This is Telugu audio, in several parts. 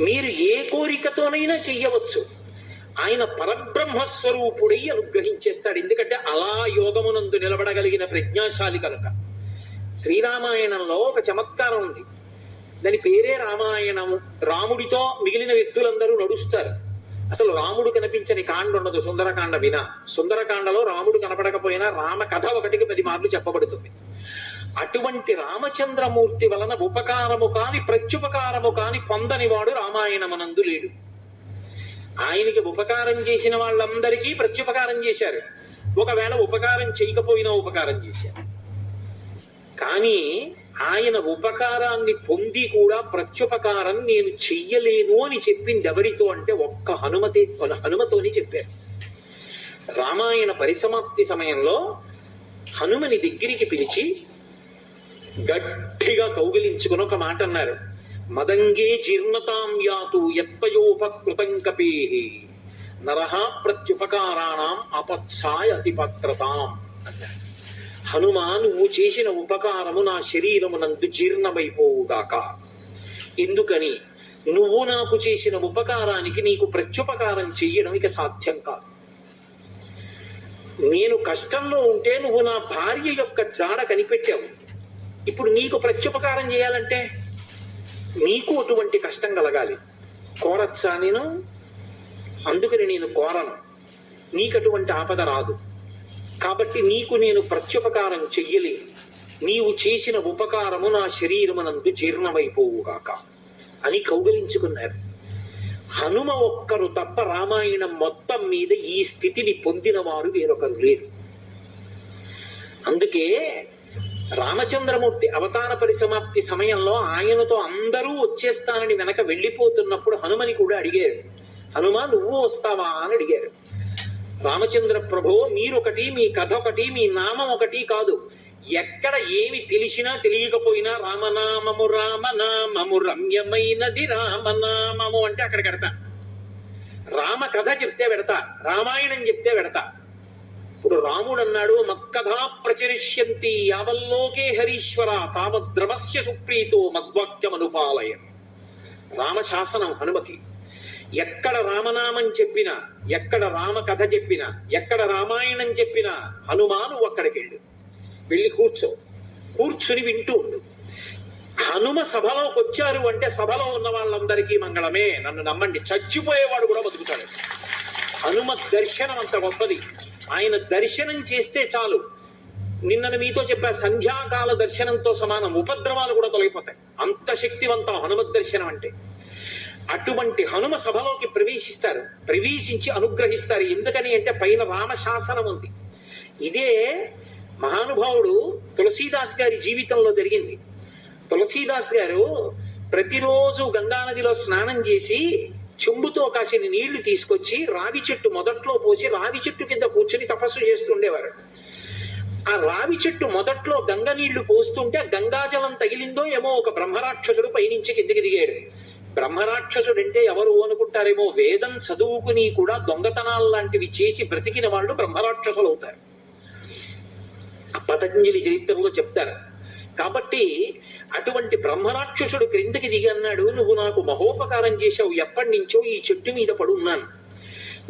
మీరు ఏ కోరికతోనైనా చెయ్యవచ్చు. ఆయన పరబ్రహ్మస్వరూపుడై అనుగ్రహించేస్తాడు. ఎందుకంటే అలా యోగమునందు నిలబడగలిగిన ప్రజ్ఞాశాలి కనుక. శ్రీరామాయణంలో ఒక చమత్కారం ఉంది, దాని పేరే రామాయణము. రాముడితో మిగిలిన వ్యక్తులందరూ నడుస్తారు. అసలు రాముడు కనిపించని కాండ ఉండదు సుందరకాండ వినా. సుందరకాండలో రాముడు కనపడకపోయినా రామ కథ ఒకటికి 10 మార్లు చెప్పబడుతుంది. అటువంటి రామచంద్రమూర్తి వలన ఉపకారము కాని ప్రత్యుపకారము కాని పొందని వాడు రామాయణమనందు లేడు. ఆయనకి ఉపకారం చేసిన వాళ్ళందరికీ ప్రత్యుపకారం చేశారు. ఒకవేళ ఉపకారం చేయకపోయినా ఉపకారం చేశారు. కానీ ఆయన ఉపకారాన్ని పొంది కూడా ప్రత్యుపకారం నేను చెయ్యలేను అని చెప్పింది ఎవరితో అంటే ఒక్క హనుమతోని చెప్పారు. రామాయణ పరిసమాప్తి సమయంలో హనుమని దగ్గరికి పిలిచి గట్టిగా కౌగిలించుకుని ఒక మాట అన్నారు. మదంగే జీర్ణతాం యాతు యత్పయోపకృతం కపేహి నరహ ప్రత్యుపకారాణం అపత్సాయ అతిపత్రతాం అన్నారు. హనుమా, నువ్వు చేసిన ఉపకారము నా శరీరమునందు జీర్ణమైపోవుగాక. ఎందుకని? నువ్వు నాకు చేసిన ఉపకారానికి నీకు ప్రత్యుపకారం చెయ్యడం ఇక సాధ్యం కాదు. నేను కష్టంలో ఉంటే నువ్వు నా భార్య యొక్క జాడ కనిపెట్టావు. ఇప్పుడు నీకు ప్రత్యుపకారం చేయాలంటే నీకు అటువంటి కష్టం కలగాలి. కోరచ్చా నేను? అందుకని నేను కోరను. నీకు అటువంటి ఆపద రాదు. కాబట్టి నీకు నేను ప్రత్యుపకారం చెయ్యలేను. నీవు చేసిన ఉపకారము నా శరీరమునందు జీర్ణమైపోవుగాక అని కౌగలించుకున్నారు. హనుమ ఒక్కరు తప్ప రామాయణం మొత్తం మీద ఈ స్థితిని పొందిన వారు వేరొకరు లేరు. అందుకే రామచంద్రమూర్తి అవతార పరిసమాప్తి సమయంలో ఆయనతో అందరూ వచ్చేస్తానని వెనక వెళ్ళిపోతున్నప్పుడు హనుమని కూడా అడిగారు. హనుమ, నువ్వు వస్తావా అని అడిగారు. రామచంద్ర ప్రభో, మీరొకటి, మీ కథ ఒకటి, మీ నామం ఒకటి కాదు. ఎక్కడ ఏమి తెలిసినా తెలియకపోయినా రామనామము రామనామము రమ్యమైనది రామనామము అంటే అక్కడ పెడతా. రామ కథ చెప్తే పెడతా, రామాయణం చెప్తే పెడతా. ఇప్పుడు రాముడు అన్నాడు, మక్కథా ప్రచరిష్యంతి యావల్లోకే హరీశ్వర తావద్రవస్య సుప్రీతో మద్వాక్యమనుపాలయ. రామశాసనం హనుమకి. ఎక్కడ రామనామం చెప్పినా, ఎక్కడ రామ కథ చెప్పినా, ఎక్కడ రామాయణం చెప్పినా హనుమాను అక్కడికి వెళ్ళి కూర్చుని వింటూ ఉండు. హనుమ సభలోకి వచ్చారు అంటే సభలో ఉన్న వాళ్ళందరికీ మంగళమే. నన్ను నమ్మండి, చచ్చిపోయేవాడు కూడా బతుకుతాడు. హనుమ దర్శనం అంత గొప్పది. ఆయన దర్శనం చేస్తే చాలు. నిన్న మీతో చెప్పా, సంధ్యాకాల దర్శనంతో సమానం. ఉపద్రవాలు కూడా తొలగిపోతాయి. అంత శక్తివంతం హనుమత్ దర్శనం అంటే. అటువంటి హనుమ సభలోకి ప్రవేశిస్తారు, ప్రవేశించి అనుగ్రహిస్తారు. ఎందుకని అంటే పైన రామశాసనం ఉంది. ఇదే మహానుభావుడు తులసీదాస్ గారి జీవితంలో జరిగింది. తులసీదాస్ గారు ప్రతిరోజు గంగానదిలో స్నానం చేసి చెంబుతో కాసిన నీళ్లు తీసుకొచ్చి రావి చెట్టు మొదట్లో పోసి రావి చెట్టు కింద కూర్చొని తపస్సు చేస్తుండేవారు. ఆ రావి చెట్టు మొదట్లో గంగ నీళ్లు పోస్తుంటే గంగాజలం తగిలిందో ఏమో ఒక బ్రహ్మరాక్షసుడు పైనుంచి కిందకి దిగాడు. బ్రహ్మరాక్షసుడు అంటే ఎవరు అనుకుంటారేమో, వేదం చదువుకుని కూడా దొంగతనాలు లాంటివి చేసి బ్రతికిన వాళ్ళు బ్రహ్మరాక్షసులు అవుతారు. పతంజలి చరిత్రలో చెప్తారు. కాబట్టి అటువంటి బ్రహ్మరాక్షసుడు క్రిందకి దిగి అన్నాడు, నువ్వు నాకు మహోపకారం చేశావు. ఎప్పటి నుంచో ఈ చెట్టు మీద పడున్నాను.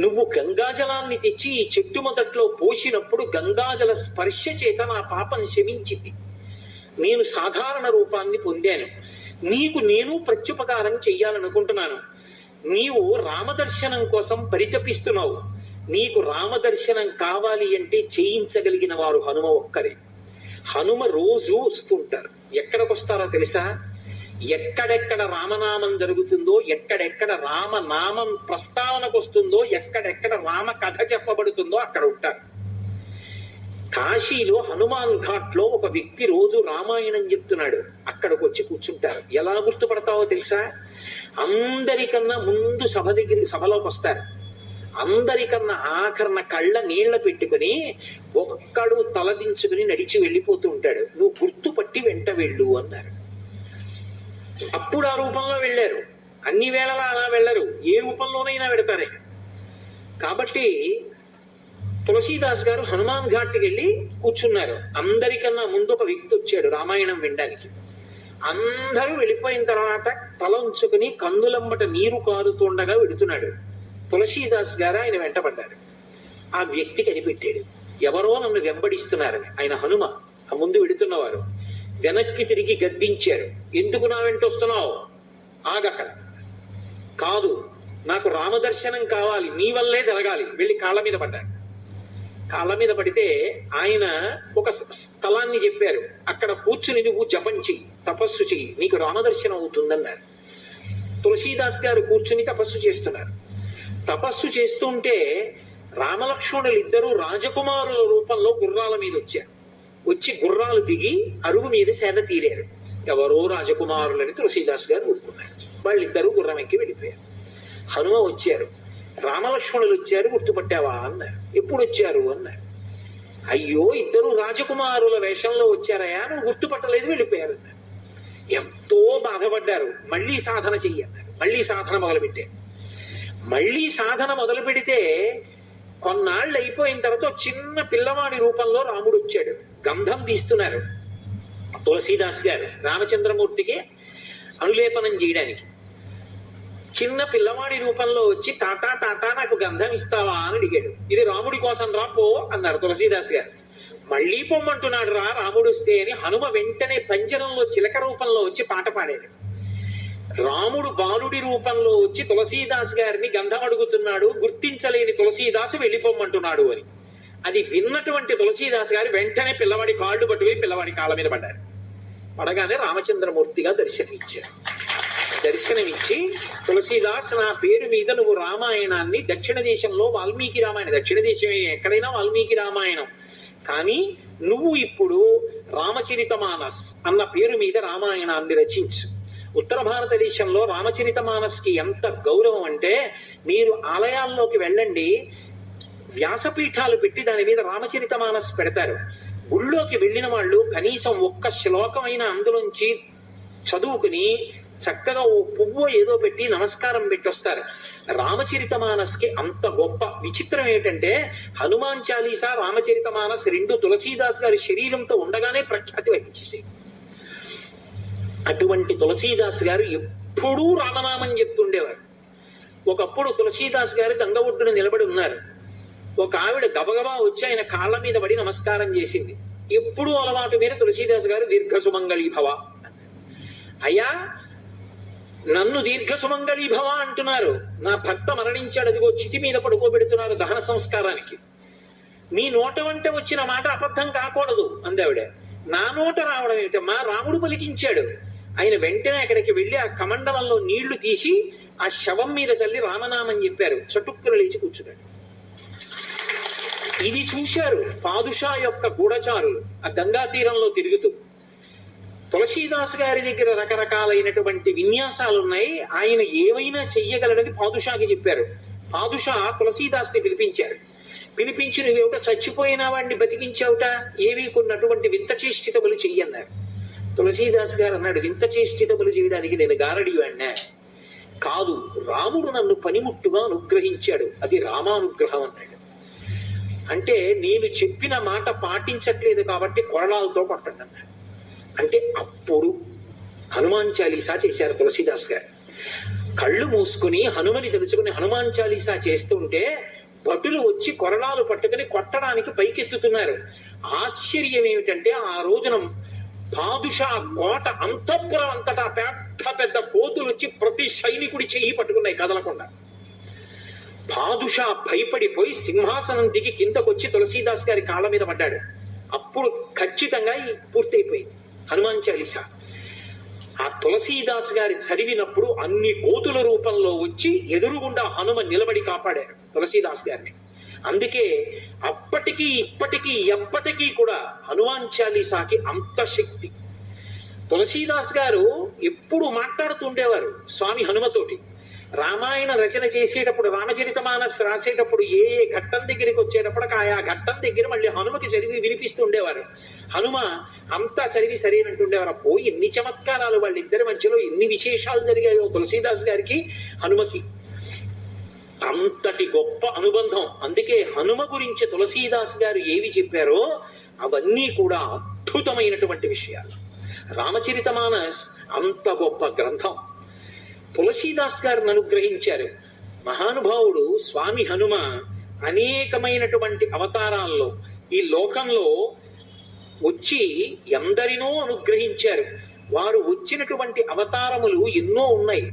నువ్వు గంగాజలాన్ని తెచ్చి ఈ చెట్టు మొదట్లో పోసినప్పుడు గంగాజల స్పర్శ చేత నా పాపం శమించింది. నేను సాధారణ రూపాన్ని పొందాను. నీకు నేను ప్రత్యుపకారం చెయ్యాలనుకుంటున్నాను. నీవు రామదర్శనం కోసం పరితపిస్తున్నావు. నీకు రామదర్శనం కావాలి అంటే చేయించగలిగిన వారు హనుమ ఒక్కరే. హనుమ రోజు వస్తుంటారు. ఎక్కడికి వస్తారో తెలుసా? ఎక్కడెక్కడ రామనామం జరుగుతుందో, ఎక్కడెక్కడ రామనామం ప్రస్తావనకు వస్తుందో, ఎక్కడెక్కడ రామ కథ చెప్పబడుతుందో అక్కడ ఉంటారు. కాశీలో హనుమాన్ ఘాట్ లో ఒక వ్యక్తి రోజు రామాయణం చెప్తున్నాడు. అక్కడికి వచ్చి కూర్చుంటారు. ఎలా గుర్తుపడతావో తెలుసా? అందరికన్నా ముందు సభలోకి వస్తారు. అందరికన్నా ఆఖరణ కళ్ళ నీళ్ల పెట్టుకుని ఒక్కడు తలదించుకుని నడిచి వెళ్ళిపోతూ ఉంటాడు. నువ్వు గుర్తుపట్టి వెంట వెళ్ళు అన్నారు. అప్పుడు ఆ రూపంలో వెళ్ళారు. అన్ని వేళలా అలా వెళ్ళరు, ఏ రూపంలోనైనా పెడతారే. కాబట్టి తులసీదాస్ గారు హనుమాన్ ఘాట్కి వెళ్ళి కూర్చున్నారు. అందరికన్నా ముందు ఒక వ్యక్తి వచ్చాడు రామాయణం వినడానికి. అందరూ వెళ్ళిపోయిన తర్వాత తల ఉంచుకుని కన్నులమ్మట నీరు కారుతుండగా వెడుతున్నాడు. తులసీదాస్ గారు ఆయన వెంటబడ్డారు. ఆ వ్యక్తి కనిపెట్టాడు, ఎవరో నన్ను వెంబడిస్తున్నారని. ఆయన హనుమ, ఆ ముందు వెడుతున్నవారు. వెనక్కి తిరిగి గద్దించారు, ఎందుకు నా వెంట వస్తున్నావు, ఆగక్కడ. కాదు, నాకు రామదర్శనం కావాలి, నీ వల్లే జరగాలి, వెళ్ళి కాళ్ళ మీద పడ్డారు. కాళ్ళ మీద పడితే ఆయన ఒక స్థలాన్ని చెప్పారు, అక్కడ కూర్చుని నువ్వు జపం చెయ్యి, తపస్సు చెయ్యి, నీకు రామదర్శనం అవుతుందన్నారు. తులసీదాస్ గారు కూర్చుని తపస్సు చేస్తున్నారు. తపస్సు చేస్తుంటే రామలక్ష్మణులు ఇద్దరూ రాజకుమారుల రూపంలో గుర్రాల మీద వచ్చారు. వచ్చి గుర్రాలు దిగి అరుగు మీద సేద తీరారు. ఎవరో రాజకుమారులని తులసీదాస్ గారు ఊరుకున్నారు. వాళ్ళిద్దరూ గుర్రం ఎక్కి వెళ్ళిపోయారు. హనుమ వచ్చారు, రామలక్ష్మణులు వచ్చారు, గుర్తుపట్టావా అన్నారు. ఎప్పుడు వచ్చారు అన్నారు. అయ్యో, ఇద్దరు రాజకుమారుల వేషంలో వచ్చారయా, నువ్వు గుర్తుపట్టలేదు, వెళ్ళిపోయారు అన్నారు. ఎంతో బాధపడ్డారు. మళ్ళీ సాధన చెయ్యన్నారు. మళ్ళీ సాధన మొదలుపెట్టారు. మళ్ళీ సాధన మొదలు పెడితే కొన్నాళ్ళు అయిపోయిన తర్వాత చిన్న పిల్లవాడి రూపంలో రాముడు వచ్చాడు. గంధం తీస్తున్నారు తులసీదాస్ గారు రామచంద్రమూర్తికి అనులేపనం చేయడానికి. చిన్న పిల్లవాడి రూపంలో వచ్చి, టాటా టాటా నాకు గంధం ఇస్తావా అని అడిగాడు. ఇది రాముడి కోసం రా, పో అన్నారు తులసీదాస్ గారు. మళ్ళీ పొమ్మంటున్నాడు రా రాముడు వస్తే అని హనుమ వెంటనే పంజరంలో చిలక రూపంలో వచ్చి పాట పాడాడు. రాముడు బాలుడి రూపంలో వచ్చి తులసీదాస్ గారిని గంధం అడుగుతున్నాడు, గుర్తించలేని తులసీదాసు వెళ్ళిపోమ్మంటున్నాడు అని. అది విన్నటువంటి తులసీదాస్ గారు వెంటనే పిల్లవాడి కాళ్ళు పట్టుకుని పిల్లవాడి కాళ్ళ మీద పడ్డారు. పడగానే రామచంద్రమూర్తిగా దర్శనమిచ్చారు. దర్శనమిచ్చి, తులసీదాస్, నా పేరు మీద నువ్వు రామాయణాన్ని, దక్షిణ దేశంలో వాల్మీకి రామాయణం, దక్షిణ దేశం ఎక్కడైనా వాల్మీకి రామాయణం, కానీ నువ్వు ఇప్పుడు రామచరితమానస్ అన్న పేరు మీద రామాయణాన్ని రచించు. ఉత్తర భారతదేశంలో రామచరితమానస్కి ఎంత గౌరవం అంటే, మీరు ఆలయాల్లోకి వెళ్ళండి, వ్యాసపీఠాలు పెట్టి దాని మీద రామచరితమానస్ పెడతారు. గుళ్ళోకి వెళ్ళిన వాళ్ళు కనీసం ఒక్క శ్లోకమైన అందులోంచి చదువుకుని చక్కగా ఓ పువ్వు ఏదో పెట్టి నమస్కారం పెట్టొస్తారు. రామచరితమానస్కి అంత గొప్ప. విచిత్రం ఏంటంటే, హనుమాన్ చాలీసా, రామచరితమానస్ రెండు తులసీదాస్ గారి శరీరంతో ఉండగానే ప్రఖ్యాతి వహించేసి, అటువంటి తులసీదాస్ గారు ఎప్పుడూ రామనామం చెప్తుండేవారు. ఒకప్పుడు తులసీదాస్ గారు గంగ ఒడ్డున నిలబడి ఉన్నారు. ఒక ఆవిడ గబగబా వచ్చి ఆయన కాళ్ళ మీద పడి నమస్కారం చేసింది. ఎప్పుడూ అలవాటు మీద తులసీదాస్ గారు దీర్ఘ సుమంగళీ భవ. అయ్యా, నన్ను దీర్ఘ సుమంగళీ భవ అంటున్నారు, నా భర్త మరణించాడు, అదిగో చితి మీద పడుకోబెడుతున్నారు దహన సంస్కారానికి, మీ నోట వంట వచ్చిన మాట అబద్ధం కాకూడదు అందావిడ. నా నోట రావడం ఏమిటమ్మా, రాముడు పలికించాడు. ఆయన వెంటనే అక్కడికి వెళ్ళి ఆ కమండలంలో నీళ్లు తీసి ఆ శవం మీద చల్లి రామనామం చెప్పారు. చటుక్కున లేచి కూర్చున్నాడు. ఇది చూశారు పాదుషా యొక్క గూఢచారులు ఆ గంగా తీరంలో తిరుగుతూ. తులసీదాస్ గారి దగ్గర రకరకాలైనటువంటి విన్యాసాలు ఉన్నాయి, ఆయన ఏమైనా చెయ్యగలడని పాదుషాకి చెప్పారు. పాదుషా తులసీదాస్ ని పిలిపించారు. పిలిపించి, నువ్వేమిట చచ్చిపోయిన వాడిని బతికించావుట, ఏవి కొన్నటువంటి వింత చేష్టితములు చెయ్యన్నారు. తులసీదాస్ గారు అన్నాడు, వింత చేష్టితములు చేయడానికి నేను గారడి వాడినా కాదు, రాముడు నన్ను పనిముట్టుగా అనుగ్రహించాడు, అది రామానుగ్రహం అన్నాడు. అంటే నేను చెప్పిన మాట పాటించట్లేదు కాబట్టి కొరడాలతో కొట్టండి అన్నాడు. అంటే అప్పుడు హనుమాన్ చాలీసా చేశారు తులసీదాస్ గారు. కళ్ళు మూసుకుని హనుమని తెలుసుకుని హనుమాన్ చాలీసా చేస్తుంటే భటులు వచ్చి కొరడాలు పట్టుకుని కొట్టడానికి పైకెత్తుతున్నారు. ఆశ్చర్యం ఏమిటంటే, ఆ రోజున పాదుషా కోట అంతఃపురం అంతటా పెద్ద పెద్ద కోతులు వచ్చి ప్రతి సైనికుడి చెయ్యి పట్టుకున్నాయి కదలకుండా. పాదుషా భయపడిపోయి సింహాసనం దిగి కిందకొచ్చి తులసీదాస్ గారి కాళ్ళ మీద పడ్డాడు. అప్పుడు ఖచ్చితంగా పూర్తయిపోయింది హనుమాన్ చాలీసా. ఆ తులసీదాస్ గారి చదివినప్పుడు అన్ని కోతుల రూపంలో వచ్చి ఎదురుగుండా హనుమ నిలబడి కాపాడారు తులసీదాస్ గారిని. అందుకే అప్పటికీ ఇప్పటికీ ఎప్పటికీ కూడా హనుమాన్ చాలీసాకి అంత శక్తి. తులసీదాస్ గారు ఎప్పుడు మాట్లాడుతుండేవారు స్వామి హనుమతోటి. రామాయణ రచన చేసేటప్పుడు, రామచరితమానస్ రాసేటప్పుడు ఏ ఘట్టం దగ్గరికి వచ్చేటప్పుడు ఆయా ఘట్టం దగ్గర మళ్ళీ హనుమకి చదివి వినిపిస్తూ ఉండేవారు. హనుమ అంతా చదివి సరేనంటుండేవారు. అప్పో ఎన్ని చమత్కారాలు వాళ్ళిద్దరి మధ్యలో, ఎన్ని విశేషాలు జరిగాయో తులసీదాస్ గారికి హనుమకి. అంతటి గొప్ప అనుబంధం. అందుకే హనుమ గురించి తులసీదాస్ గారు ఏవి చెప్పారో అవన్నీ కూడా అద్భుతమైనటువంటి విషయాలు. రామచరితమానస్ అంత గొప్ప గ్రంథం. తులసీదాస్ గారిని అనుగ్రహించారు. మహానుభావుడు స్వామి హనుమ అనేకమైనటువంటి అవతారాల్లో ఈ లోకంలో వచ్చి ఎందరినో అనుగ్రహించారు. వారు వచ్చినటువంటి అవతారములు ఎన్నో ఉన్నాయి.